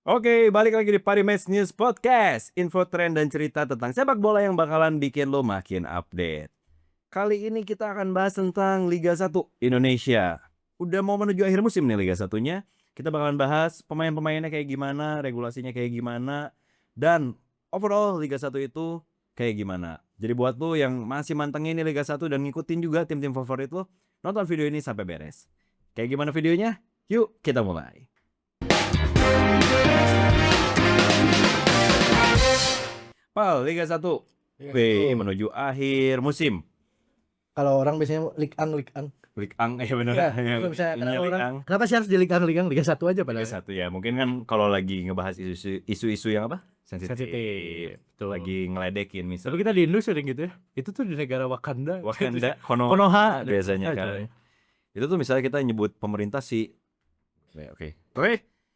Oke, balik lagi di Parimatch News Podcast. Info tren dan cerita tentang sepak bola yang bakalan bikin lo makin update. Kali ini kita akan bahas tentang Liga 1 Indonesia. Udah mau menuju akhir musim nih Liga 1-nya. Kita bakalan bahas pemain-pemainnya kayak gimana, regulasinya kayak gimana, dan overall Liga 1 itu kayak gimana. Jadi buat lo yang masih mantengin nih Liga 1 dan ngikutin juga tim-tim favorit lo, nonton video ini sampai beres. Kayak gimana videonya? Yuk kita mulai. Pal, Liga 1 Liga Wih, 1. menuju akhir musim. Kalau orang biasanya Ligue 1. Liga Ang, ya bener. Ya, kalau misalnya Ini kenapa Liga orang Ang. kenapa sih harus di Ligue 1 Liga 1 aja Liga padahal. 1 ya. Mungkin kan kalau lagi ngebahas isu-isu yang apa? Sensitif. Betul. Lagi ngeledekin Tapi misalnya. kita di Indo sering gitu ya. Itu tuh di negara Wakanda. Wakanda, Konoha biasanya kan. Itu tuh misalnya kita nyebut pemerintah sih. Oke.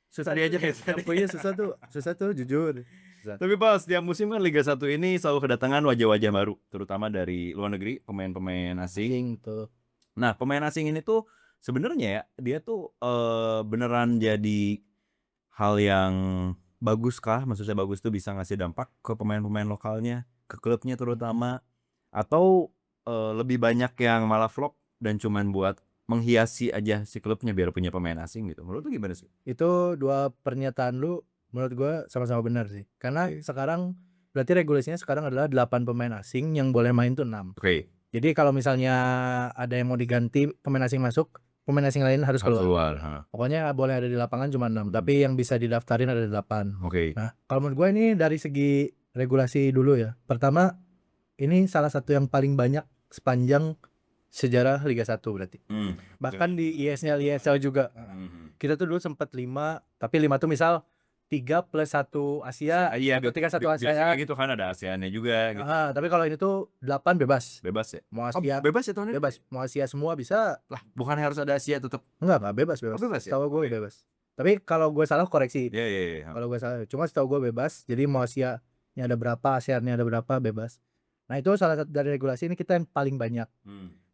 Susah dia aja. Pokoknya susah tuh jujur. Susah. Tapi pas setiap musim kan Liga 1 ini selalu kedatangan wajah-wajah baru, terutama dari luar negeri, pemain-pemain asing. Tuh. Nah, pemain asing ini tuh sebenarnya ya, dia tuh beneran jadi hal yang bagus kah? Maksudnya bagus tuh bisa ngasih dampak ke pemain-pemain lokalnya, ke klubnya terutama, atau lebih banyak yang malah flop dan cuman buat menghiasi aja si klubnya biar punya pemain asing gitu. Menurut lu gimana sih? Itu dua pernyataan lu menurut gua sama-sama benar sih. Karena sekarang berarti regulasinya sekarang adalah 8 pemain asing yang boleh main tuh 6. Oke, Jadi kalau misalnya ada yang mau diganti pemain asing masuk, pemain asing lain harus keluar. Pokoknya boleh ada di lapangan cuma 6, tapi yang bisa didaftarin ada 8. Oke. Nah, kalau menurut gue ini dari segi regulasi dulu ya. Pertama, ini salah satu yang paling banyak sepanjang sejarah Liga 1 berarti. Bahkan di ISL juga. Kita tuh dulu sempat 5, tapi 5 tuh misal 3 plus 1 Asia, Iya, 3 1 biasanya Asia. gitu kan ada ASEAN-nya juga gitu. Tapi kalau ini tuh 8 bebas. Bebas ya? Mau Oh, Asia bebas ya tahun ini? bebas, mau Asia semua bisa. Lah, bukan harus ada Asia tetap. Enggak bebas. Oh, bebas ya? Setahu gue Oke. bebas. Tapi kalau gue salah koreksi. Iya. Kalau gue salah, cuma setahu gue bebas. Jadi mau Asia-nya ada berapa, ASEAN-nya ada berapa, bebas. Nah, itu salah satu dari regulasi ini kita yang paling banyak.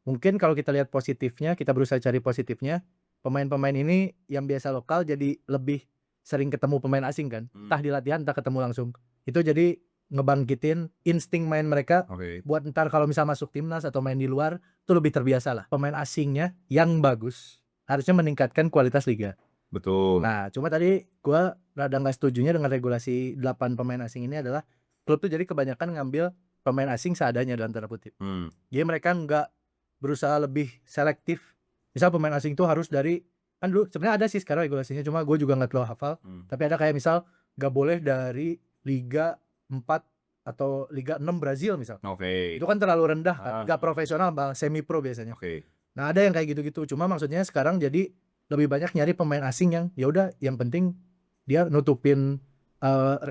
Mungkin kalau kita lihat positifnya, kita berusaha cari positifnya. Pemain-pemain ini yang biasa lokal jadi lebih sering ketemu pemain asing kan. Entah di latihan, entah ketemu langsung. Itu jadi ngebangkitin insting main mereka. Oke. Buat ntar kalau misal masuk timnas atau main di luar itu lebih terbiasa lah. Pemain asingnya yang bagus harusnya meningkatkan kualitas liga. Betul. Nah, cuma tadi gua rada nggak setujunya dengan regulasi 8 pemain asing ini adalah klub tuh jadi kebanyakan ngambil pemain asing seadanya dalam tanda kutip. Jadi mereka nggak berusaha lebih selektif. Misal pemain asing tuh harus dari, kan dulu sebenarnya ada sih sekarang regulasinya, cuma gue juga nggak terlalu hafal. Tapi ada kayak misal nggak boleh dari Liga 4 atau Liga 6 Brazil misal. Oke. Itu kan terlalu rendah kan, nggak profesional, semi pro biasanya. Oke. Nah, ada yang kayak gitu-gitu. Cuma maksudnya sekarang jadi lebih banyak nyari pemain asing yang ya udah yang penting dia nutupin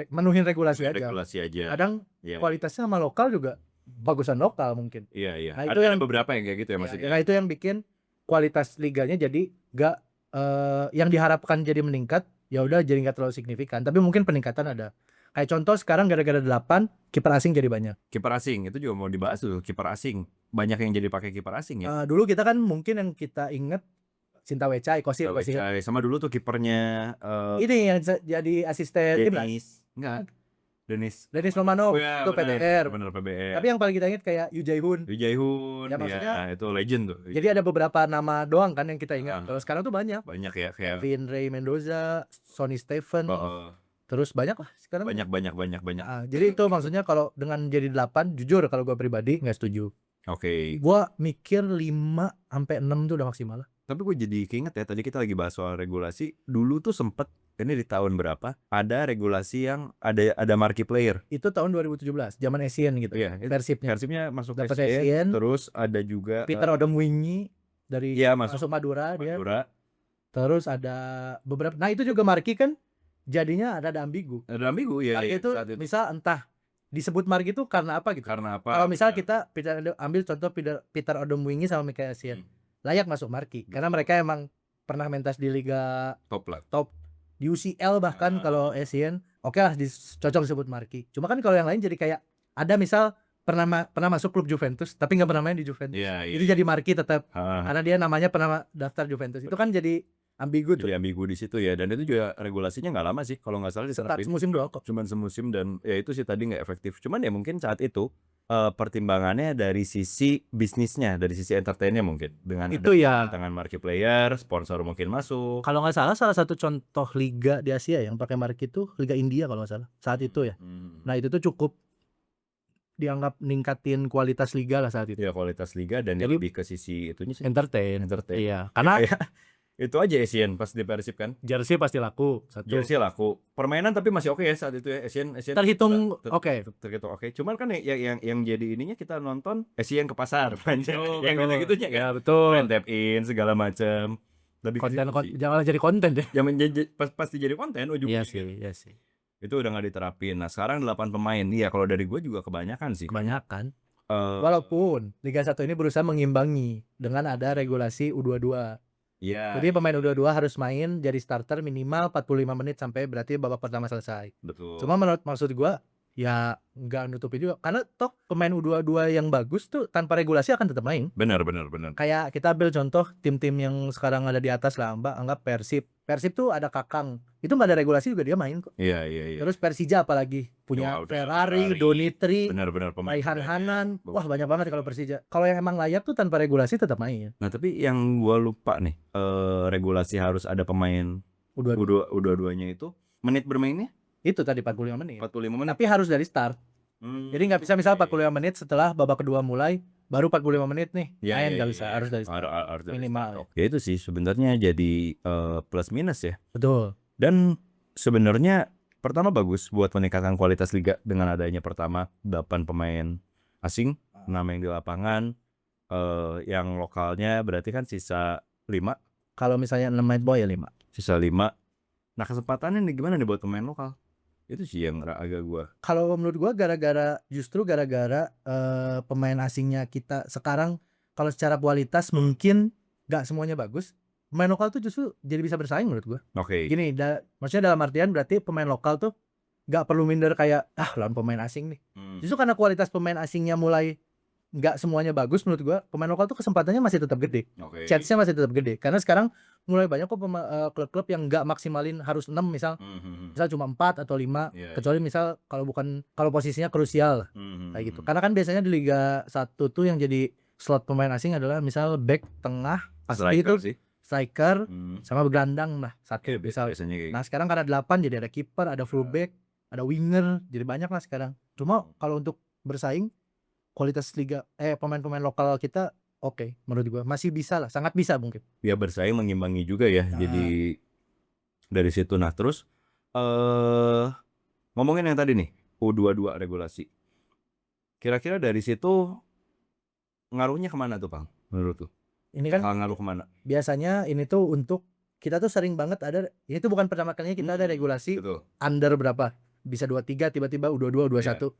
menuhin regulasi aja. Kadang Iya. kualitasnya sama lokal juga bagusan lokal mungkin. Iya. Nah, itu Ada yang beberapa yang kayak gitu ya maksudnya. Nah, itu yang bikin kualitas liganya jadi gak yang diharapkan jadi meningkat, ya udah jadi nggak terlalu signifikan. Tapi mungkin peningkatan ada. Kayak contoh sekarang gara-gara 8 kiper asing jadi banyak. Kiper asing itu juga mau dibahas tuh, kiper asing. Banyak yang jadi pakai kiper asing ya. Dulu kita kan mungkin yang kita inget Sinta Wecai, Kosir. Sama dulu tuh kipernya Ini yang jadi asisten Denis. Enggak. Denis Romanov, itu PBR. Bener PBR. Tapi yang paling kita ingat kayak Yu Jae-hoon. Ya, maksudnya itu legend tuh. Jadi ada beberapa nama doang kan yang kita ingat. Kalau sekarang tuh banyak. Banyak ya kayak Kevin Ray Mendoza, Sonny Stephen. Terus banyak lah sekarang. Banyak. Jadi itu maksudnya kalau dengan jadi 8, jujur kalau gue pribadi nggak setuju. Oke. Gue mikir 5-6 tuh udah maksimal lah. Tapi gue jadi keinget ya, tadi kita lagi bahas soal regulasi. Dulu tuh sempet, ini di tahun berapa, ada regulasi yang ada marquee player. Itu tahun 2017, zaman Asian gitu. Iya, Persibnya masuk Dapat Asian. Asian. Terus ada juga Peter Odemwingie dari masuk Madura dia. Terus ada beberapa. Nah, itu juga marquee kan jadinya ada ambigu. Ya. Itu misal entah disebut marquee itu karena apa gitu. Kalau misal kita ambil contoh Peter Odemwingie sama Mikael Essien. Layak masuk marquee karena mereka emang pernah mentas di liga top di UCL bahkan. Kalau Essien oke lah cocok disebut marquee. Cuma kan kalau yang lain jadi kayak ada misal pernah masuk klub Juventus tapi nggak pernah main di Juventus. Itu jadi marquee tetap karena dia namanya pernah daftar Juventus. Itu kan jadi ambigu tuh. Jadi ambigu di situ ya, dan itu juga regulasinya nggak lama sih kalau nggak salah Start diterapin. musim doang kok. Cuman semusim dan ya itu sih tadi nggak efektif. Cuman ya mungkin saat itu pertimbangannya dari sisi bisnisnya, dari sisi entertainnya mungkin dengan Itu ada ya. tangan marquee player, sponsor mungkin masuk. Kalau nggak salah satu contoh liga di Asia yang pakai marquee itu Liga India kalau nggak salah saat itu ya. Nah itu tuh cukup dianggap ningkatin kualitas liga lah saat itu. Ya kualitas liga dan Jadi- lebih ke sisi itunya sih. Entertain. Entertain. Iya, karena Kayak itu aja Asian pas di Persib kan. jersey pasti laku satu. Jersey laku. Permainan tapi masih oke ya saat itu ya. Asian Terhitung oke. terhitung oke. Cuman kan yang jadi ininya kita nonton Asian ke pasar. Yang betul. gitu-gitunya kan. Ya betul. Main tap in segala macam. Lebih ke Konten situ sih. jangan jadi konten deh. Yang pasti jadi konten ujungnya. Iya sih. Itu udah nggak diterapin. Nah sekarang 8 pemain. Iya kalau dari gue juga kebanyakan sih. Kebanyakan. Eh, Walaupun Liga 1 ini berusaha mengimbangi dengan ada regulasi U22. Iya. Jadi pemain U22 harus main jadi starter minimal 45 menit sampai berarti babak pertama selesai. Betul. Cuma menurut maksud gua ya nggak nutupi juga karena toh pemain U22 yang bagus tuh tanpa regulasi akan tetap main. benar. Kayak kita ambil contoh tim-tim yang sekarang ada di atas lah, Mbak, anggap Persib. Persib tuh ada Kakang. Itu nggak ada regulasi juga dia main kok. Iya. Terus Persija apalagi punya Wah, udah Ferrari, Ferrari. Donitri, Benar pemain. Raihan Hanan. Bagus. Wah, banyak banget kalau Persija. Kalau yang emang layak tuh tanpa regulasi tetap main. Nah tapi yang gua lupa nih regulasi harus ada pemain U22-nya itu menit bermainnya Itu tadi 45 menit. 45 menit. Tapi harus dari start. Jadi nggak bisa misal 45 menit setelah babak kedua mulai baru 45 menit nih. Main nggak bisa, harus dari start. harus dari Minimal. start. Ya itu sih sebenarnya jadi plus minus ya. Betul. Dan sebenarnya pertama bagus buat meningkatkan kualitas liga dengan adanya pertama 8 pemain asing, 6 yang di lapangan, yang lokalnya berarti kan sisa 5. Kalau misalnya 6 main boy ya 5. Sisa 5. Nah kesempatannya nih gimana nih buat pemain lokal? Itu sih yang agak gua. Kalau menurut gua justru gara-gara pemain asingnya kita sekarang kalau secara kualitas mungkin nggak semuanya bagus. Pemain lokal tuh justru jadi bisa bersaing menurut gua. Oke. Gini, maksudnya dalam artian berarti pemain lokal tuh nggak perlu minder kayak lawan pemain asing nih. Justru karena kualitas pemain asingnya mulai nggak semuanya bagus menurut gua, pemain lokal tuh kesempatannya masih tetap gede. Oke. Chance-nya masih tetap gede. Karena sekarang mulai banyak kok klub-klub yang nggak maksimalin harus 6 misal cuma 4 atau 5, Iya, kecuali misal kalau posisinya krusial kayak gitu. Karena kan biasanya di Liga 1 tuh yang jadi slot pemain asing adalah misal back tengah, pasti itu sih. striker sama bergelandang lah satu misal. Biasanya kayak Nah, sekarang karena 8 jadi ada kiper, ada fullback, ada winger, jadi banyak lah sekarang. Cuma kalau untuk bersaing kualitas liga pemain-pemain lokal kita oke, menurut gua masih bisa lah, sangat bisa mungkin. ya bersaing mengimbangi juga ya. Nah. Jadi dari situ nah terus ngomongin yang tadi nih U22 regulasi. Kira-kira dari situ ngaruhnya kemana tuh, Bang? Menurut tuh? Ini kan Ngaruh kemana? biasanya ini tuh untuk kita tuh sering banget ini tuh bukan pertama kalinya kita ada regulasi Betul. under berapa, bisa 23 tiba-tiba U22 U21.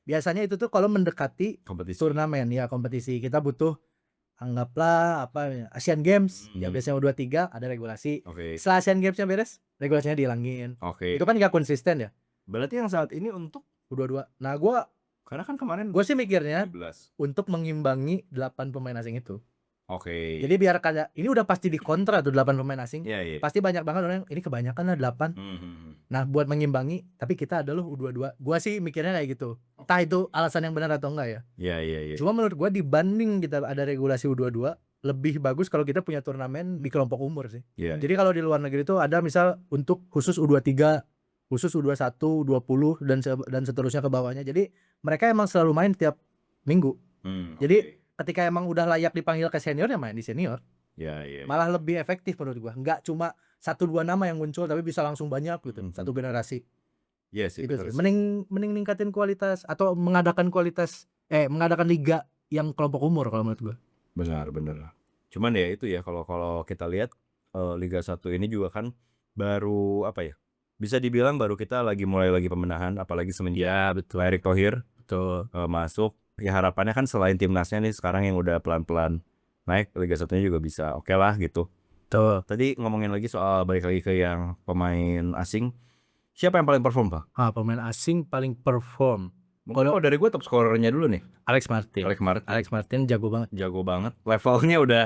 Biasanya itu tuh kalau mendekati Kompetisi. turnamen ya, kompetisi kita butuh anggaplah Asian Games ya, biasanya U23 ada regulasi. Oke. Setelah Asian Games-nya beres, regulasinya dihilangin. Oke. Itu kan nggak konsisten ya, Berarti yang saat ini untuk U22. Nah, karena kan kemarin gue sih mikirnya 17. untuk mengimbangi 8 pemain asing itu. Oke. Jadi biar kayak ini udah pasti dikontra tuh 8 pemain asing. Iya. Pasti banyak banget orang yang ini kebanyakan lah 8. Nah, buat mengimbangi, tapi kita ada loh U22. Gua sih mikirnya kayak gitu. Entah itu alasan yang benar atau enggak ya. Iya. Cuma menurut gua dibanding kita ada regulasi U22, lebih bagus kalau kita punya turnamen di kelompok umur sih. Iya. Jadi kalau di luar negeri itu ada misal untuk khusus U23, khusus U21, U20 dan seterusnya ke bawahnya. Jadi mereka emang selalu main tiap minggu. Jadi ketika emang udah layak dipanggil ke senior ya main di senior. Iya. Malah lebih efektif menurut gua. Enggak cuma 1-2 nama yang muncul tapi bisa langsung banyak gitu. Satu generasi. Iya sih. Itu sih. Mending ningkatin kualitas atau mengadakan liga yang kelompok umur kalau menurut gua. Benar. Cuman ya itu ya kalau kita lihat Liga 1 ini juga kan baru apa ya? Bisa dibilang baru kita mulai lagi pembenahan, apalagi semenjak Erick Thohir masuk. Ya harapannya kan selain timnasnya nih sekarang yang udah pelan-pelan naik, Liga 1-nya juga bisa oke lah gitu. Tuh. Tadi ngomongin lagi soal balik lagi ke yang pemain asing. Siapa yang paling perform, Pak? Pemain asing paling perform. Kalau dari gue top scorernya dulu nih. Alex Martin. Alex Martin jago banget. Jago banget. Levelnya udah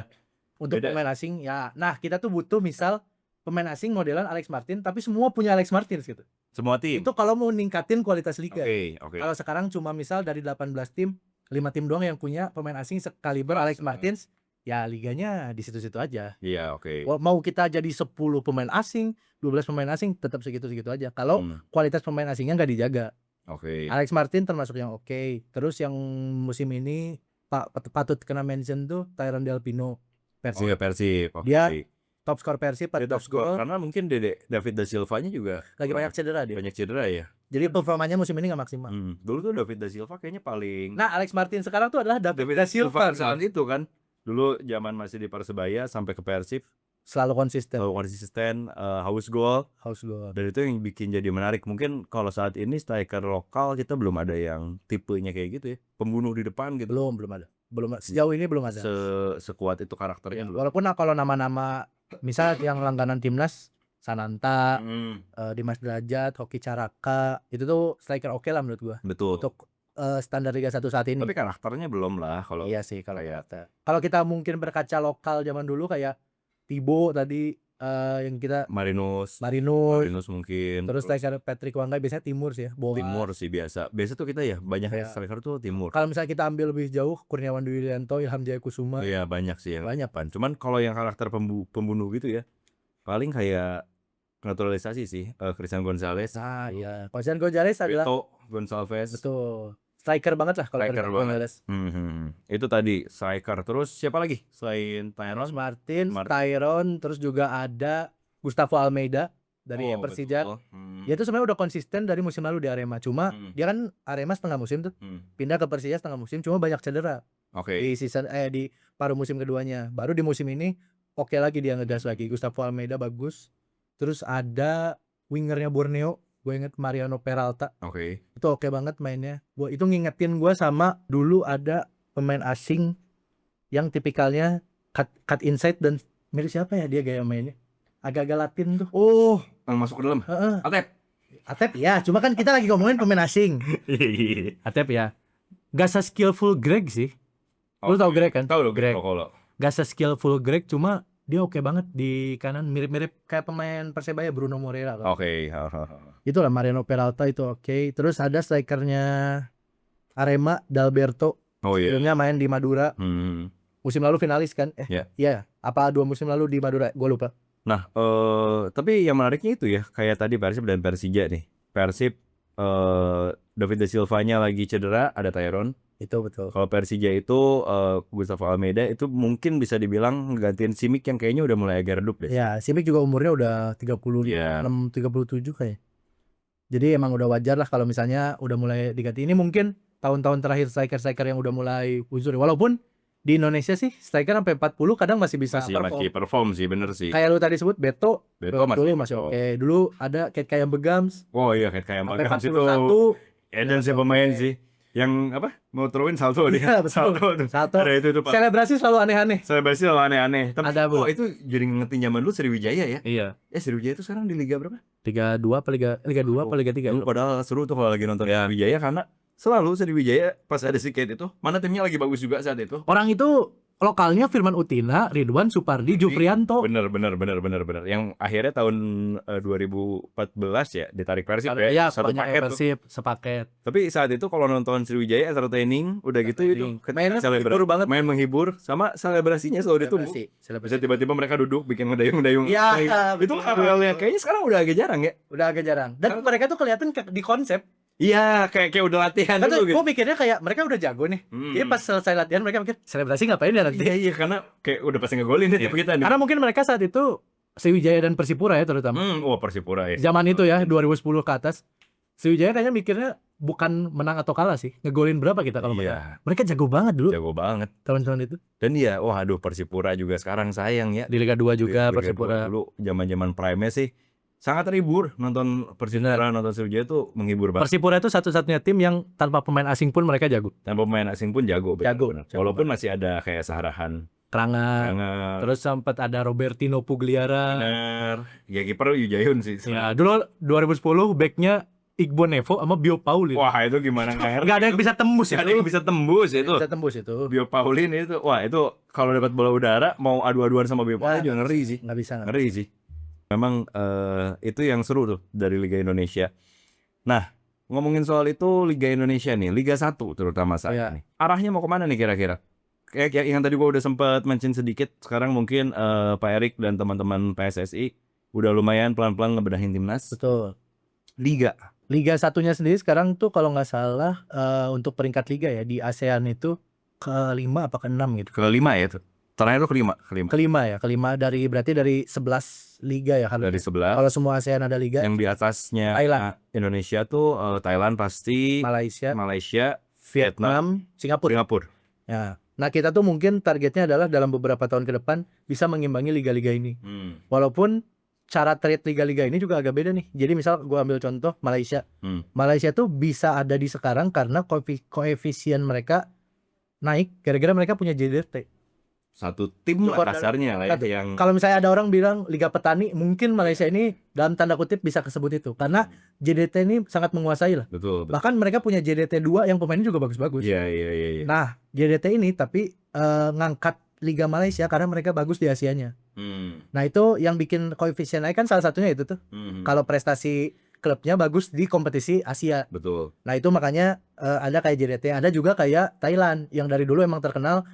Untuk beda. pemain asing ya. Nah, kita tuh butuh misal pemain asing modelan Alex Martin tapi semua punya Alex Martin gitu. Semua tim. Itu kalau mau ningkatin kualitas liga. Oke. Kalau sekarang cuma misal dari 18 tim, 5 tim doang yang punya pemain asing sekaliber Alex Martins, ya liganya di situ-situ aja. Iya, oke. Mau kita jadi 10 pemain asing, 12 pemain asing tetap segitu-segitu aja. Kalau kualitas pemain asingnya nggak dijaga. Oke. Alex Martin termasuk yang oke. Terus yang musim ini patut kena mention tuh Tyrone Del Pino. Persib. Oh ya Persib. Oke. Dia top skor Persib, Dia top 14 skor gol. karena mungkin David Da Silva-nya juga Lagi banyak cedera dia. banyak cedera ya. Jadi performanya musim ini nggak maksimal. Dulu tuh David Da Silva kayaknya paling. Nah, Alex Martin sekarang tuh adalah David Da Silva. Saat itu kan. Dulu zaman masih di Persebaya sampai ke Persib Selalu konsisten. selalu konsisten, haus gol. Dan itu yang bikin jadi menarik. Mungkin kalau saat ini striker lokal kita belum ada yang tipenya kayak gitu ya, pembunuh di depan gitu. Belum ada. Sejauh ini belum ada. Sekuat itu karakternya. Walaupun kalau nama-nama misal yang langganan timnas Sananta, Dimas Derajat, Hoki Caraka, itu tuh striker oke lah menurut gua. Betul. Untuk standar Liga 1 saat ini. Tapi karakternya belum lah kalau. Iya sih kalau kalau kita mungkin berkaca lokal zaman dulu kayak Tibo tadi, yang kita Marinus mungkin. terus striker Patrick Wanggai biasanya timur sih ya. Timur sih biasa tuh kita ya banyak striker tuh timur. Kalau misalnya kita ambil lebih jauh Kurniawan Dwi Widianto, Ilham Jaya Kusuma. Iya banyak sih ya. Banyak. Cuman kalau yang karakter pembunuh gitu ya paling kayak naturalisasi sih, Christian Gonzalez. Iya. Christian Gonzalez adalah Gonçalves. betul. Striker banget lah kalau Striker banget. Itu tadi striker. Terus siapa lagi selain Tyrone? Martin, Tyrone, terus juga ada Gustavo Almeida dari Persija. Dia tuh sebenarnya udah konsisten dari musim lalu di Arema. Cuma dia kan Arema setengah musim tuh. Pindah ke Persija setengah musim, cuma banyak cedera. Di di paruh musim keduanya. Baru di musim ini oke lagi dia ngegas lagi. Gustavo Almeida bagus. Terus ada wingernya Borneo, gue inget Mariano Peralta. Itu oke banget mainnya. Itu ngingetin gue sama dulu ada pemain asing yang tipikalnya cut inside dan mirip siapa ya dia gaya mainnya, agak-agak Latin tuh. Yang masuk ke dalam. Atep ya, cuma kan kita lagi ngomongin pemain asing. Atep ya, gak se-skillful Greg sih. Lu tau Greg kan? Tahu Greg. Kalau Gak se-skillful Greg, cuma dia oke banget di kanan, mirip-mirip kayak pemain Persebaya Bruno Moreira kan. Itulah Mariano Peralta itu oke. Terus ada strikernya Arema, Dalberto. Sebelumnya main di Madura. Musim lalu finalis kan? Iya. Apa 2 musim lalu di Madura? Gue lupa. Nah, tapi yang menariknya itu ya, kayak tadi Persib dan Persija nih. Persib, David Da Silva-nya lagi cedera, ada Tyrone. Itu betul. Kalau Persija itu Gustavo Almeida itu mungkin bisa dibilang nggantiin Simic yang kayaknya udah mulai agak redup deh. Ya, Simic juga umurnya udah 36, 37 kayak. Jadi emang udah wajar lah kalau misalnya udah mulai diganti. Ini mungkin tahun-tahun terakhir striker-striker yang udah mulai uzur. Walaupun di Indonesia sih striker sampai 40 kadang masih bisa perform sih, bener sih. Kayak lu tadi sebut Beto masih oke. Dulu ada kayak Begams. Kayak Begams itu Eden sih pemain sih. Yang apa? Mau throwin salto dia. Salto. Ada itu Pak. Selebrasi selalu aneh-aneh. Tapi itu jadi ngingetin zaman dulu Sriwijaya ya. Iya. Sriwijaya itu sekarang di liga berapa? Liga 2 apa Liga 2 apa Liga 3? Padahal seru tuh kalau lagi nonton Sriwijaya karena selalu Sriwijaya pas ada si Kate itu, mana timnya lagi bagus juga saat itu. Orang itu lokalnya Firman Utina, Ridwan Supardi, Jufrianto. Bener. Yang akhirnya tahun 2014 ya ditarik Persib ya. Satu paket Persib, sepaket. Tapi saat itu kalau nonton Sriwijaya entertaining, udah gitu itu main menghibur sama selebrasinya selalu ditunggu. Bisa tiba-tiba mereka duduk bikin ngedayung-ngedayung. Iya, itu hal-hal kayaknya sekarang udah agak jarang ya. Dan mereka tuh kelihatan di konsep. Iya, kayak udah latihan dulu gitu. Gue mikirnya kayak mereka udah jago nih. Jadi pas selesai latihan mereka mikir selebrasi ngapain ya nanti? Iya, karena kayak udah pasti ngegolin deh kita nih. Karena mungkin mereka saat itu Sriwijaya dan Persipura ya terutama. Persipura ya. Zaman itu ya 2010 ke atas. Sriwijaya kayaknya mikirnya bukan menang atau kalah sih. Ngegolin berapa kita kalau mereka jago banget dulu. Jago banget tahun-tahun itu. Dan Persipura juga sekarang sayang ya. Di Liga 2 juga Persipura. Dulu zaman-zaman prime-nya sih sangat terhibur nonton Persipura, nonton Sriwijaya itu menghibur banget. Persipura itu satu-satunya tim yang tanpa pemain asing pun mereka jago. Jago. Walaupun masih ada kayak Sahrahan, Kranger. Terus sempat ada Robertino Pugliara. Bener. Ya kiper Yujayun sih. Ya, dulu 2010 backnya Igbo Nevo sama Bio Paulin. Wah, itu gimana nggak ada yang bisa tembus ya. Bisa tembus itu. Bio Paulin itu. Wah, itu kalau dapat bola udara mau adu-aduan sama Bio Paulin juga ngeri sih. Nggak bisa. Ngeri sih. Memang itu yang seru tuh dari Liga Indonesia. Nah, ngomongin soal itu Liga Indonesia nih, Liga 1 terutama saat Iya. ini. Arahnya mau kemana nih kira-kira? Kayak yang tadi gua udah sempat mention sedikit, sekarang mungkin Pak Erik dan teman-teman PSSI udah lumayan pelan-pelan ngebedahin timnas. Betul. Liga Liga satunya sendiri sekarang tuh kalau nggak salah untuk peringkat liga ya di ASEAN itu kelima apa keenam gitu. kelima ya tuh. Terakhir tuh kelima. Kelima berarti dari 11 liga ya Dari harusnya. 11. Kalau semua ASEAN ada liga. Yang di atasnya Thailand. Indonesia tuh Thailand pasti, Malaysia, Vietnam, Singapura. Ya. Nah kita tuh mungkin targetnya adalah dalam beberapa tahun ke depan bisa mengimbangi liga-liga ini. Walaupun cara treat liga-liga ini juga agak beda nih. Jadi misal gue ambil contoh Malaysia. Malaysia tuh bisa ada di sekarang karena koefisien mereka naik gara-gara mereka punya JDT. Satu tim lah Support kasarnya lah ya Satu. yang Kalau misalnya ada orang bilang Liga Petani, mungkin Malaysia ini dalam tanda kutip bisa kesebut itu karena JDT ini sangat menguasai lah. betul. Bahkan mereka punya JDT 2 yang pemainnya juga bagus-bagus. Iya. Nah, JDT ini tapi ngangkat Liga Malaysia karena mereka bagus di Asianya. Nah, itu yang bikin koefisien naik kan salah satunya itu tuh. Kalau prestasi klubnya bagus di kompetisi Asia. Betul. Nah, itu makanya ada kayak JDT, ada juga kayak Thailand yang dari dulu emang terkenal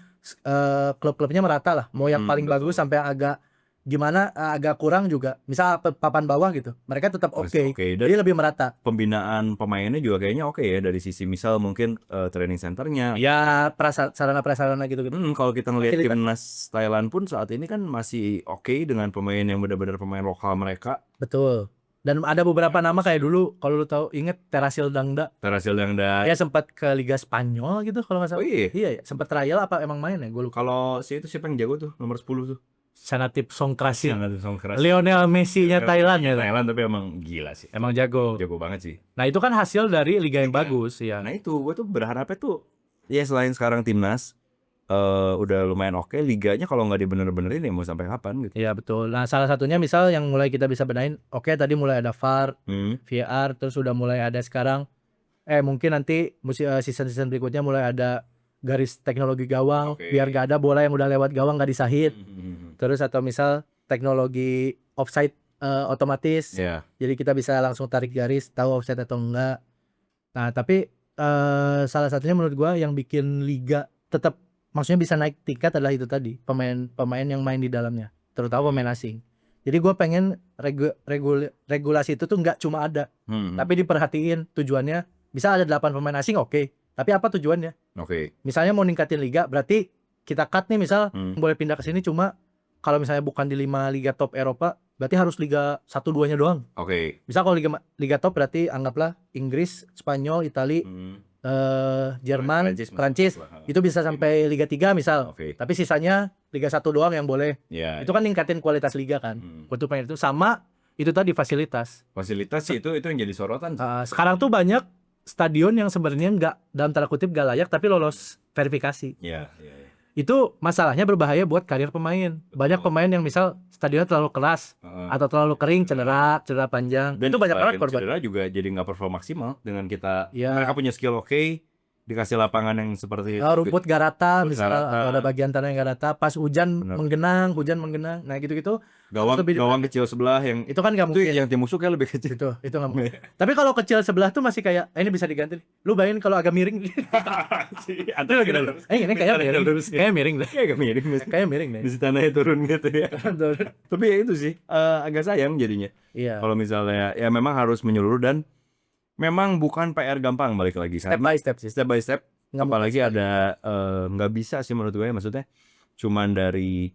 klub-klubnya merata lah. Mau yang paling betul. bagus sampai agak gimana agak kurang juga. Misal papan bawah gitu. Mereka tetap oke. Dan Jadi lebih merata. pembinaan pemainnya juga kayaknya oke ya dari sisi misal mungkin training centernya. Ya, sarana-prasarana gitu. Kalau kita ngelihat Fasilitas. timnas Thailand pun saat ini kan masih oke dengan pemain yang benar-benar pemain lokal mereka. Betul. Dan ada beberapa nama kayak dulu kalau lu tahu inget Terasil Dangda. Terasil yang Ya sempat ke Liga Spanyol gitu kalau nggak salah. Oh iya. Iya, sempat trial apa emang main ya? Gue lupa. Kalau siapa yang jago tuh nomor 10 tuh? Sanatip Songkrasin. Keras. Lionel Messi-nya Thailand ya. Thailand tapi emang gila sih. Emang jago. Jago banget sih. Nah, itu kan hasil dari liga yang bagus ya. Nah itu gue tuh berharapnya tuh ya selain sekarang timnas udah lumayan oke, liganya kalau nggak dibener-benerin ya mau sampai kapan gitu. Iya betul. Nah salah satunya misal yang mulai kita bisa bedain, oke tadi mulai ada VAR, VAR, terus udah mulai ada sekarang, mungkin nanti season-season berikutnya mulai ada garis teknologi gawang, biar gak ada bola yang udah lewat gawang gak disahit. Terus atau misal teknologi offside otomatis, jadi kita bisa langsung tarik garis, tahu offside atau enggak. Nah tapi salah satunya menurut gua yang bikin liga tetap maksudnya bisa naik tingkat adalah itu tadi, pemain yang main di dalamnya, terutama pemain asing. Jadi gue pengen regulasi itu tuh nggak cuma ada, tapi diperhatiin tujuannya. Bisa ada 8 pemain asing oke, tapi apa tujuannya? Misalnya mau ningkatin liga, berarti kita cut nih misal boleh pindah ke sini cuma kalau misalnya bukan di 5 liga top Eropa, berarti harus liga 1-2-nya doang. Misal kalau liga top berarti anggaplah Inggris, Spanyol, Itali, Jerman, Prancis, itu bisa sampai Liga 3 misal. Tapi sisanya Liga 1 doang yang boleh. Itu kan ningkatin kualitas liga kan. Untuk pengen itu sama itu tadi fasilitas. Fasilitas sih itu yang jadi sorotan. Sekarang tuh banyak stadion yang sebenarnya nggak dalam tanda kutip nggak layak tapi lolos verifikasi. Itu masalahnya berbahaya buat karir pemain. Banyak pemain yang misal stadionnya terlalu keras atau terlalu kering, cedera panjang. Dan itu banyak banget korban. Cedera juga jadi nggak perform maksimal dengan kita. Mereka punya skill oke, dikasih lapangan yang seperti rumput gak rata misal atau ada bagian tanah yang gak rata, pas hujan menggenang. Nah gitu-gitu. Gawang kecil sebelah yang itu kan nggak mungkin. Yang tim musuh kayak lebih kecil. Itu nggak mungkin. Tapi kalau kecil sebelah tuh masih kayak ini bisa diganti. Lu bayangin kalau agak miring. Ini kayak miring deh. Kayak miring deh. Di tanahnya turun gitu ya. Tapi ya itu sih agak sayang jadinya. Iya. Kalau misalnya ya memang harus menyeluruh dan memang bukan PR gampang, balik lagi step by step sih. Step by step. Apalagi ada nggak bisa sih menurut gue, maksudnya cuman dari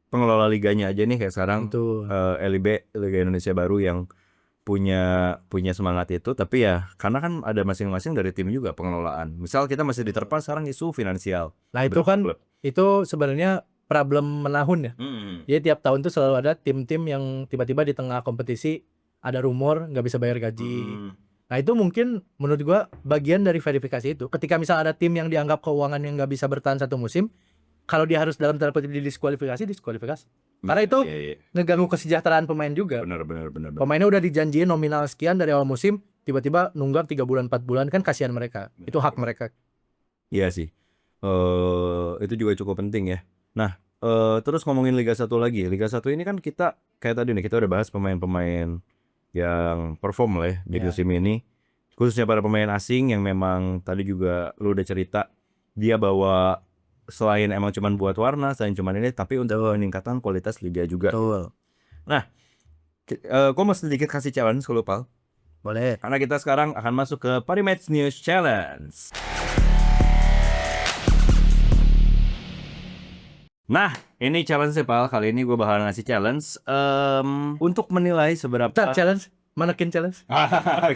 pengelola liganya aja nih kayak sekarang LIB, Liga Indonesia Baru yang punya semangat itu, tapi ya karena kan ada masing-masing dari tim juga pengelolaan. Misal kita masih diterpa sekarang isu finansial. Nah itu kan itu sebenarnya problem menahun ya. Jadi tiap tahun tuh selalu ada tim-tim yang tiba-tiba di tengah kompetisi ada rumor nggak bisa bayar gaji. Nah itu mungkin menurut gua bagian dari verifikasi itu. Ketika misal ada tim yang dianggap keuangan yang nggak bisa bertahan satu musim, kalau dia harus dalam tanda kutip diskualifikasi. Karena itu ngeganggu kesejahteraan pemain juga. Benar. Pemainnya udah dijanjiin nominal sekian dari awal musim, tiba-tiba nunggak 3 bulan 4 bulan, kan kasihan mereka. Itu hak mereka. Iya sih. Itu juga cukup penting ya. Nah, Terus ngomongin Liga 1 lagi. Liga 1 ini kan kita kayak tadi nih, kita udah bahas pemain-pemain yang perform lah ya di Ya. musim ini. Khususnya para pemain asing yang memang tadi juga lu udah cerita dia bawa selain emang cuman buat warna, selain cuman ini, tapi untuk peningkatan kualitas liga juga. Betul. Gue mau sedikit kasih challenge ke lu, Pal. Boleh. Karena kita sekarang akan masuk ke Parimatch News Challenge. Nah, ini challenge Pal. Kali ini gue bakal ngasih challenge untuk menilai seberapa Challenge? Manekin challenge?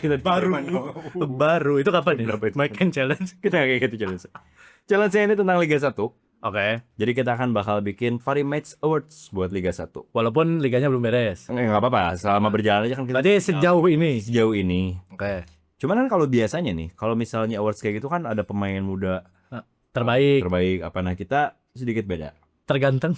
kita Baru. Itu kapan nih? Berapa itu? Manekin challenge? kita kayak gitu challenge. Challenge-nya ini tentang Liga 1. Oke. Jadi kita akan bakal bikin Parimatch Awards buat Liga 1. Walaupun liganya belum beres. Enggak apa-apa, selama berjalan aja kan kita Berarti sejauh ini. sejauh ini. Oke. Cuman kan kalau biasanya nih, kalau misalnya awards kayak gitu kan ada pemain muda Terbaik. apa, nah kita sedikit beda. Terganteng.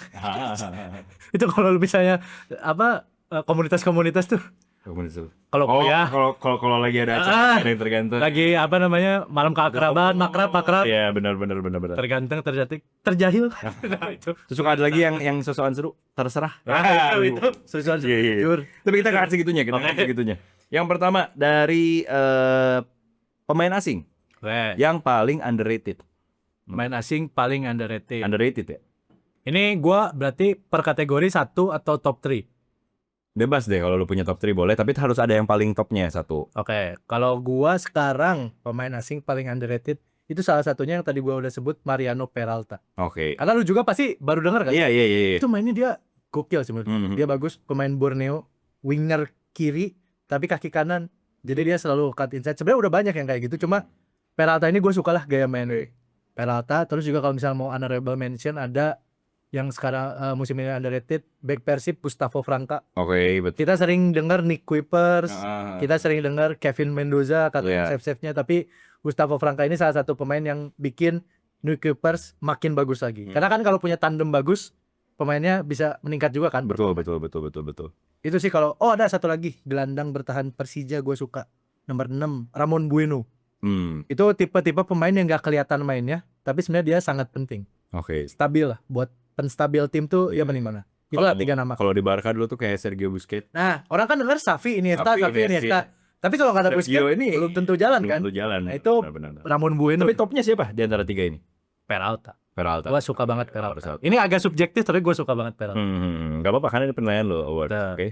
Itu kalau misalnya apa komunitas-komunitas tuh. Kalau kuliah Kalau lagi ada acara yang tergantung. lagi apa namanya malam keakraban, makrab. Iya, benar. Terganteng, terjatuh, terjahil. Nah, itu. Terus suka ada lagi yang sosokan seru, terserah. Itu. Susun. Iya. Jujur. Tapi kita nggak segitunya, Yang pertama dari pemain asing Oke. yang paling underrated. Main asing paling underrated. Underrated ya. Ini gua berarti per kategori 1 atau top 3. Bebas deh kalau lu punya top 3 boleh, tapi harus ada yang paling topnya satu. Oke, kalau gua sekarang pemain asing paling underrated itu salah satunya yang tadi gua udah sebut Mariano Peralta. Oke. Karena lu juga pasti baru dengar kan? Iya. Itu mainnya dia gokil sih menurut gua. Mhm. Dia bagus, pemain Borneo, winger kiri tapi kaki kanan. Jadi dia selalu cut inside. Sebenarnya udah banyak yang kayak gitu, cuma Peralta ini gue suka lah gaya main Peralta. Terus juga kalau misalnya mau honorable mention ada yang sekarang musim ini underrated, back Persib Gustavo Franca. Oke, betul. Kita sering dengar Nick Kuipers, kita sering dengar Kevin Mendoza kata Iya. save-save-nya, tapi Gustavo Franca ini salah satu pemain yang bikin Nick Kuipers makin bagus lagi. Karena kan kalau punya tandem bagus, pemainnya bisa meningkat juga kan. Betul. Itu sih kalau ada satu lagi gelandang bertahan Persija gue suka. Nomor 6, Ramon Bueno. Itu tipe-tipe pemain yang gak kelihatan mainnya, tapi sebenarnya dia sangat penting. Oke. Stabil lah buat penstabil tim tuh ya mana. Itulah 3 nama. Kalau di Barca dulu tuh kayak Sergio Busquets. Nah, orang kan dengar Xavi Iniesta. Iniesta. Tapi kalau kata Sergio Busquets ini belum tentu jalan kan. Nah, itu benar. Ramon Bueno. Tapi topnya siapa di antara 3 ini? Peralta. Peralta. Gua suka banget Peralta. Peralta. Ini agak subjektif tapi gue suka banget Peralta. Gak apa-apa kan ini penilaian lo award. Betul. Oke.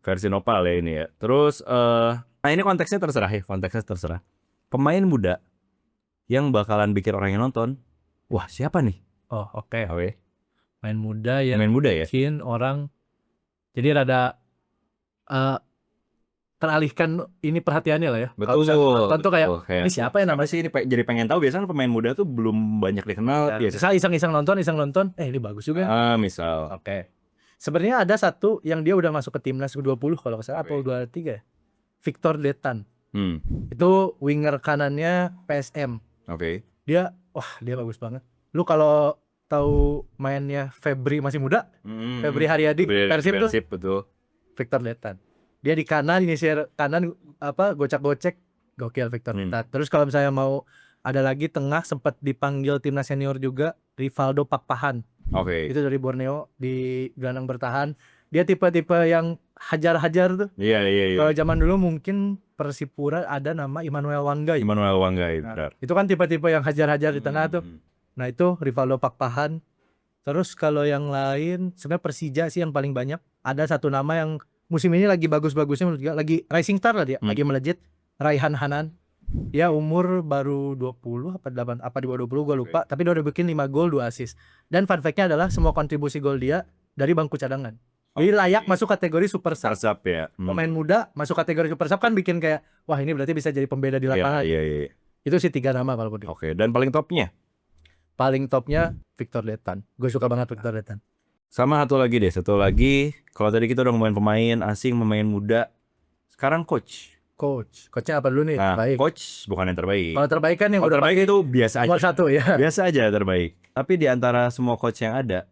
Versi Nopal ya ini ya. Terus nah ini konteksnya terserah. Pemain muda yang bakalan bikin orang yang nonton. Wah, siapa nih? Oh, oke. Oke. Main muda yang Pemain muda ya. bikin orang jadi rada teralihkan ini perhatiannya lah ya. Kalau Betul. misalnya nonton tuh kayak Betul, ini siapa ya namanya sih ini jadi pengen tahu, biasanya pemain muda tuh belum banyak dikenal biasa. Misal iseng-iseng nonton, ini bagus juga. Misal. Oke. Sebenarnya ada satu yang dia udah masuk ke timnas U20 kalau nggak salah atau Oke. U23 ya. Victor Detan. Hmm. Itu winger kanannya PSM. Oke. Dia bagus banget. Lu kalau tahu mainnya Febri masih muda, Febri Haryadi Persib tuh betul. Victor Detan. Dia di kanan, inisier kanan gocek-gocek, gokil Victor Detan. Terus kalau misalnya mau ada lagi tengah sempat dipanggil timnas senior juga, Rivaldo Pakpahan. Oke. Itu dari Borneo di gelandang bertahan. Dia tipe-tipe yang hajar-hajar tuh. Iya. Kalau zaman dulu mungkin Persipura ada nama Immanuel Wanggai. Immanuel Wanggai, benar. Itu kan tipe-tipe yang hajar-hajar di tengah tuh. Nah itu Rivaldo Pakpahan. Terus kalau yang lain sebenarnya Persija sih yang paling banyak. Ada satu nama yang musim ini lagi bagus-bagusnya menurut gue, lagi rising star lah dia, lagi melejit, Raihan Hanan. Dia umur baru 20 apa di bawah 20 gue lupa, tapi dia udah bikin 5 gol 2 assist. Dan fun fact-nya adalah semua kontribusi gol dia dari bangku cadangan. Jadi layak masuk kategori super sub. Ya. Pemain muda masuk kategori super sub kan bikin kayak wah ini berarti bisa jadi pembeda di lapangan. Iya. Itu sih 3 nama kalau menurut gue. Oke, dan paling topnya? Paling topnya Victor Detan. Gue suka banget Victor Detan. Sama satu lagi. Kalau tadi kita udah ngomongin pemain asing, pemain muda. Sekarang Coachnya apa dulu nih? Nah, Baik. coach bukan yang terbaik. Kalau terbaik kan yang Kalau udah terbaik itu biasa aja. nomor 1 ya. Biasa aja terbaik. Tapi di antara semua coach yang ada,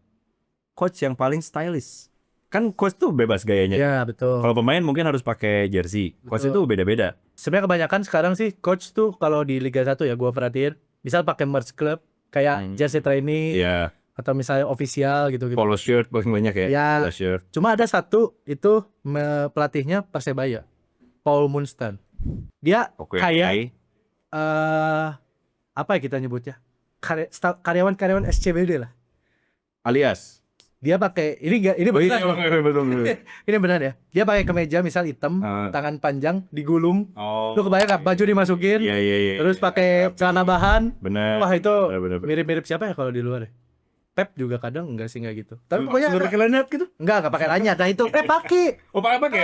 coach yang paling stylish. Kan coach tuh bebas gayanya. Ya betul. Kalau pemain mungkin harus pakai jersey. Coach itu beda-beda. Sebenarnya kebanyakan sekarang sih coach tuh kalau di Liga 1 ya gue perhatiin, misal pakai merch club kayak jersey trainee, Iya. atau misalnya official gitu-gitu. Polo shirt paling banyak ya. Ya, Polo shirt. cuma ada satu itu pelatihnya Persebaya, Paul Munster. Dia Oke. kayak apa ya kita nyebutnya? Karyawan-karyawan SCBD lah. Alias. Dia pakai ini benar. betul. Ini benar ya. Dia pakai kemeja misal hitam, tangan panjang, digulung. Oh. Lu kebayang nggak baju dimasukin? Iya. Terus pakai celana bahan. Benar. Wah itu Benar. mirip-mirip siapa ya kalau di luar ya? Pep juga kadang enggak sih enggak gitu. Tapi pokoknya Sudah pakai lanyard gitu? enggak pakai lanyard. Nah itu pakai. Oh, pakai.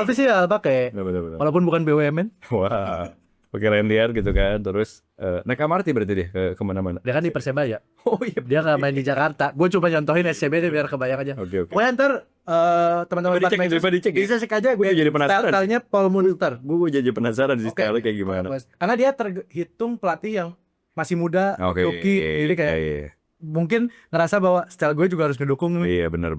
Official pakai. Benar. Walaupun bukan BUMN. Wah. Pakai lanyard gitu kan. Terus naik MRT berarti dia ke mana-mana. Dia kan di Persebaya. Oh iya. Dia nggak main di Jakarta. Gue cuma nyontohin SCBD biar kebayang aja. Oke. Pokoknya ntar teman-teman Dicek ya. bisa cek aja. Gue jadi penasaran. Style-nya Paul Munster. Gue jadi penasaran sih Oke. style kayak gimana. Karena dia terhitung pelatih yang masih muda, Oke. rookie. Jadi kayak Iya. mungkin ngerasa bahwa style gue juga harus ngedukung nih. Iya benar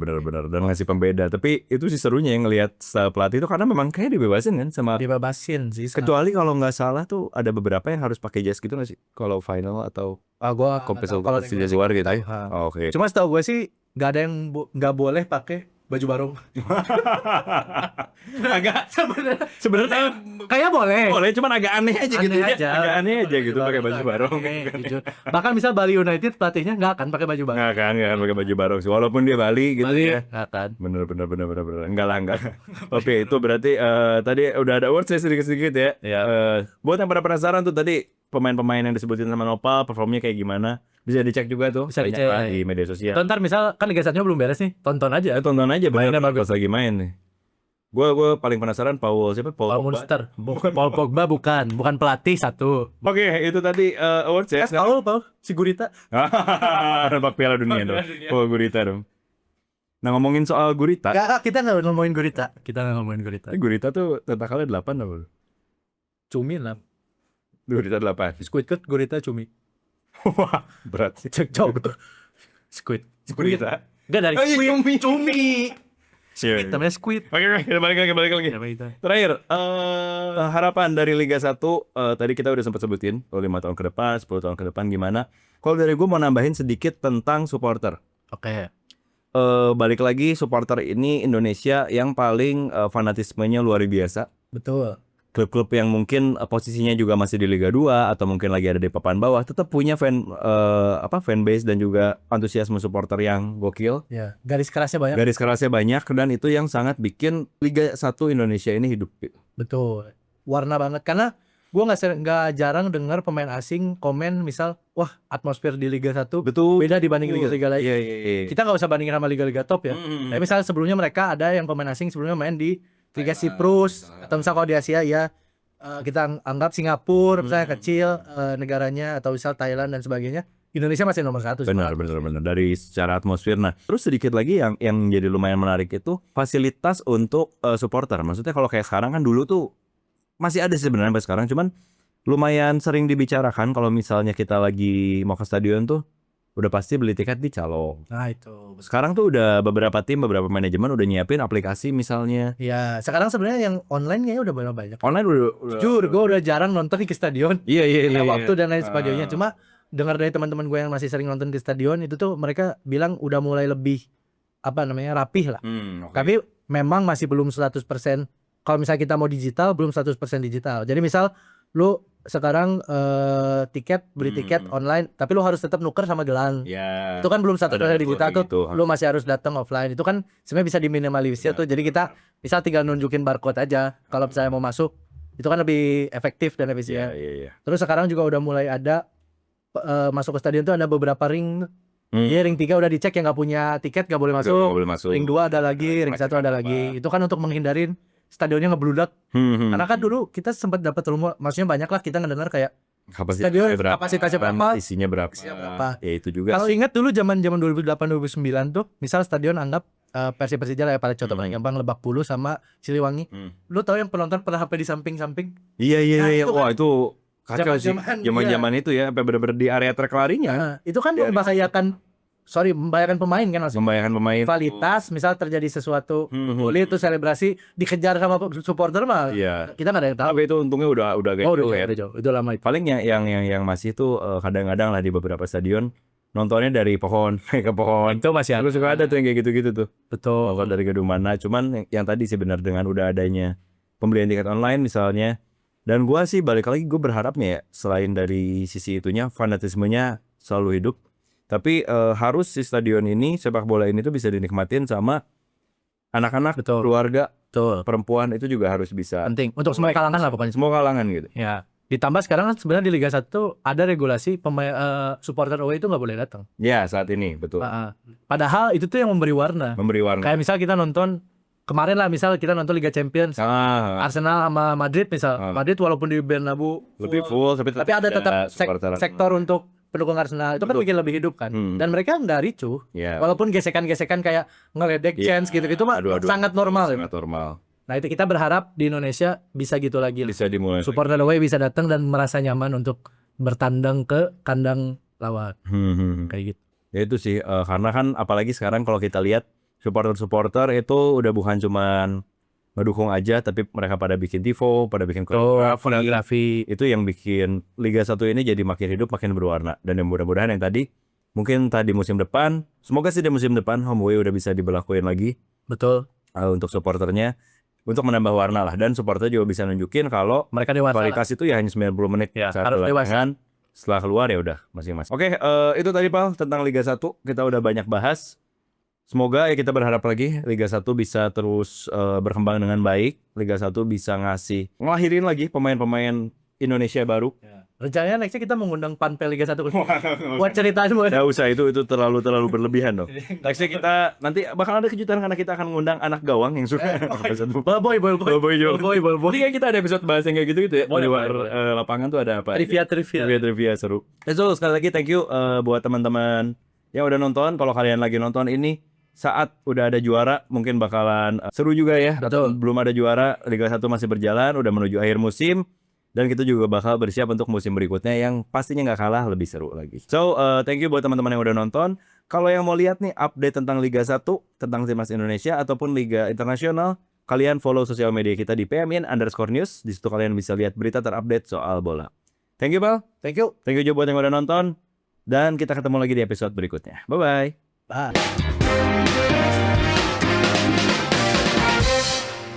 dan ngasih pembeda. Tapi itu sih serunya yang ngelihat style pelatih itu karena memang kayak dibebasin kan sama. Dibebasin sih. Kecuali kalau nggak salah tuh ada beberapa yang harus pakai jas gitu nggak sih? Kalau final atau Gue kompetisi luar gitu. Oh, oke. Cuma setahu gue sih nggak ada yang nggak boleh pakai baju barong. Agak sebenarnya Kayak boleh. boleh, cuman agak aneh aja gitu Aneh ya. aja. Agak aneh aja gitu pakai baju barong. Jujur. Bahkan misal Bali United pelatihnya nggak akan pakai baju barong. Nggak kan pakai baju barong sih. Walaupun dia Bali gitu Bali ya. nggak akan. Bener. Enggak lah. Oke, itu berarti tadi udah ada words ya sedikit-sedikit ya. Buat yang pada penasaran tuh tadi pemain-pemain yang disebutin sama Nopal performnya kayak gimana, bisa dicek juga tuh. Bisa Banyak dicek. lah di media sosial. Ntar misal kan Liga 1-nya belum beres nih, tonton aja. Tonton aja Mainnya bener bagus. pas lagi main nih. Gue paling penasaran Paul Paul Pogba. Munster, Paul Pogba bukan pelatih satu. Oke, itu tadi awards ya. Paul si Gurita. Nampak Piala Dunia dong. Paul Gurita dong. Nah, ngomongin soal Gurita. Nggak, kita nggak ngomongin Gurita. Gurita tuh tentakelnya 8 apa? Cumi lah. Gurita 8. Squidward Gurita cumi. Wah, berat sih. Cocok. Squid. Gurita. Enggak dari Oh, iya, squid. Cumi. Squid. Namanya squid. Oke, kita balik lagi. Terakhir, harapan dari Liga 1 tadi kita udah sempat sebutin 5 tahun ke depan, 10 tahun ke depan gimana. Kalau dari gue mau nambahin sedikit tentang supporter. Oke. Balik lagi supporter ini Indonesia yang paling fanatismenya luar biasa. Betul. Klub-klub yang mungkin posisinya juga masih di Liga 2 atau mungkin lagi ada di papan bawah tetap punya fanbase dan juga antusiasme supporter yang gokil. Ya, garis kerasnya banyak. Garis kerasnya banyak dan itu yang sangat bikin Liga 1 Indonesia ini hidup. Betul. Warna banget karena gua nggak jarang dengar pemain asing komen misal, wah atmosfer di Liga 1 Betul. beda dibanding liga-liga lain. Iya. Kita nggak usah bandingin sama liga-liga top ya. Tapi misalnya sebelumnya mereka ada yang pemain asing sebelumnya main di Liga Siprus atau misal kalau di Asia ya kita anggap Singapura misalnya kecil negaranya atau misal Thailand dan sebagainya. Indonesia masih nomor 1. Benar dari secara atmosfer. Nah, terus sedikit lagi yang jadi lumayan menarik itu fasilitas untuk supporter. Maksudnya kalau kayak sekarang kan dulu tuh masih ada sih sebenarnya sampai sekarang, cuman lumayan sering dibicarakan kalau misalnya kita lagi mau ke stadion tuh udah pasti beli tiket di Calo. Nah itu. Sekarang tuh udah beberapa beberapa manajemen udah nyiapin aplikasi misalnya. Ya sekarang sebenarnya yang online kayaknya udah banyak. Online udah. Jujur gue udah jarang nonton ke stadion. Iya. Waktu dan lain sebagainya. Cuma dengar dari teman-teman gue yang masih sering nonton ke stadion itu tuh mereka bilang udah mulai lebih rapih lah. Okay. Tapi memang masih belum 100%. Kalau misalnya kita mau digital belum 100% digital. Jadi misal lu sekarang beli tiket online tapi lu harus tetap nuker sama gelang. Ya. Itu kan belum 100% digital tuh. Gitu. Lu masih harus datang offline. Itu kan sebenarnya bisa diminimalisir tuh. Jadi kita misal tinggal nunjukin barcode aja kalau misalnya mau masuk. Itu kan lebih efektif dan efisien. Iya. Terus sekarang juga udah mulai ada masuk ke stadion tuh ada beberapa ring. Iya, ring 3 udah dicek yang nggak punya tiket nggak boleh masuk. Nggak boleh masuk. Ring 2 ada lagi, ring 1 ada lagi. Itu kan untuk menghindarin stadionnya ngebludak. Karena kan dulu kita sempat dapat rumor, maksudnya banyak lah kita ngedengar kayak stadion kapasitasnya berapa, isinya berapa. Ya itu juga. Kalau ingat dulu zaman 2008-2009 tuh, misal stadion anggap Persija lah ya pada contoh paling gampang Lebak Bulus sama Siliwangi. Lu tahu yang penonton pada HP di samping-samping? Iya. Itu Wah kan itu kacau sih. zaman-zaman, Zaman itu ya sampai bener-bener di area trek larinya. Nah, itu kan membahayakan pemain kan maksudnya. Membayangkan pemain. Kualitas misal terjadi sesuatu boleh itu selebrasi dikejar sama supporter mah. Iya. Kita nggak ada yang tahu. Tapi itu untungnya udah kayak Oh, gitu ya. udah jauh. Itu lama itu. Paling yang masih tuh kadang-kadang lah di beberapa stadion nontonnya dari pohon ke pohon. Itu masih Aku suka ada tuh yang kayak gitu-gitu tuh. betul. Kalau dari gedung mana, cuman yang tadi sih benar dengan udah adanya pembelian tiket online misalnya. Dan gua sih balik lagi gue berharapnya ya selain dari sisi itunya fanatismenya selalu hidup. Tapi harus si stadion ini sepak bola ini tuh bisa dinikmatin sama anak-anak, Betul. keluarga, Betul. perempuan itu juga harus bisa. Penting untuk semua kalangan lah pokoknya. Semua kalangan gitu. Ya. Ditambah sekarang kan sebenarnya di Liga 1 ada regulasi supporter away itu nggak boleh datang. Ya saat ini betul. Padahal itu tuh yang memberi warna. Memberi warna. Kayak misal kita nonton kemarin lah, misal kita nonton Liga Champions Arsenal sama Madrid misal. Madrid walaupun di Bernabeu lebih full tapi ada tetap sektor untuk pendukung Arsenal. Itu kan bikin lebih hidup kan. Dan mereka nggak ricuh. Walaupun gesekan-gesekan kayak ngeledek chance gitu-gitu mah sangat normal. Sangat normal. Nah itu kita berharap di Indonesia bisa gitu lagi. Bisa dimulai. Supporter away bisa datang dan merasa nyaman untuk bertandang ke kandang lawan. Kayak gitu. Ya itu sih karena kan apalagi sekarang kalau kita lihat supporter itu udah bukan cuman ngedukung aja, tapi mereka pada bikin tifo, pada bikin koreografi. Itu yang bikin Liga 1 ini jadi makin hidup, makin berwarna. Dan yang mudah-mudahan yang tadi mungkin tadi musim depan, semoga sih di musim depan home away udah bisa diberlakuin lagi. Betul. Untuk supporternya untuk menambah warna lah, dan supporter juga bisa nunjukin kalau mereka dewasa. Kualitas itu ya hanya 90 menit ya, saat harus dewasa. Setelah keluar ya udah masing-masing. Oke, itu tadi Pal tentang Liga 1 kita udah banyak bahas. Semoga ya kita berharap lagi Liga 1 bisa terus berkembang dengan baik. Liga 1 bisa ngelahirin lagi pemain-pemain Indonesia baru. Ya. Rencananya nextnya kita mengundang Panpel Liga 1 buat cerita semua. Ya usah, itu terlalu berlebihan dong. Nextnya kita nanti bakal ada kejutan karena kita akan mengundang anak gawang yang suka Boy. Nanti kan kita ada episode bahas yang kayak gitu ya. Di luar lapangan tuh ada apa? Trivia seru. So sekali lagi thank you buat teman-teman yang udah nonton. Kalau kalian lagi nonton ini saat udah ada juara mungkin bakalan seru juga ya. Atau belum ada juara, Liga 1 masih berjalan, udah menuju akhir musim. Dan kita juga bakal bersiap untuk musim berikutnya yang pastinya nggak kalah lebih seru lagi. So, thank you buat teman-teman yang udah nonton. Kalau yang mau lihat nih update tentang Liga 1, tentang Timnas Indonesia, ataupun Liga Internasional, kalian follow sosial media kita di PMIN_news. Di situ kalian bisa lihat berita terupdate soal bola. Thank you, Pal. Thank you. Thank you juga buat yang udah nonton. Dan kita ketemu lagi di episode berikutnya. Bye-bye. Bye.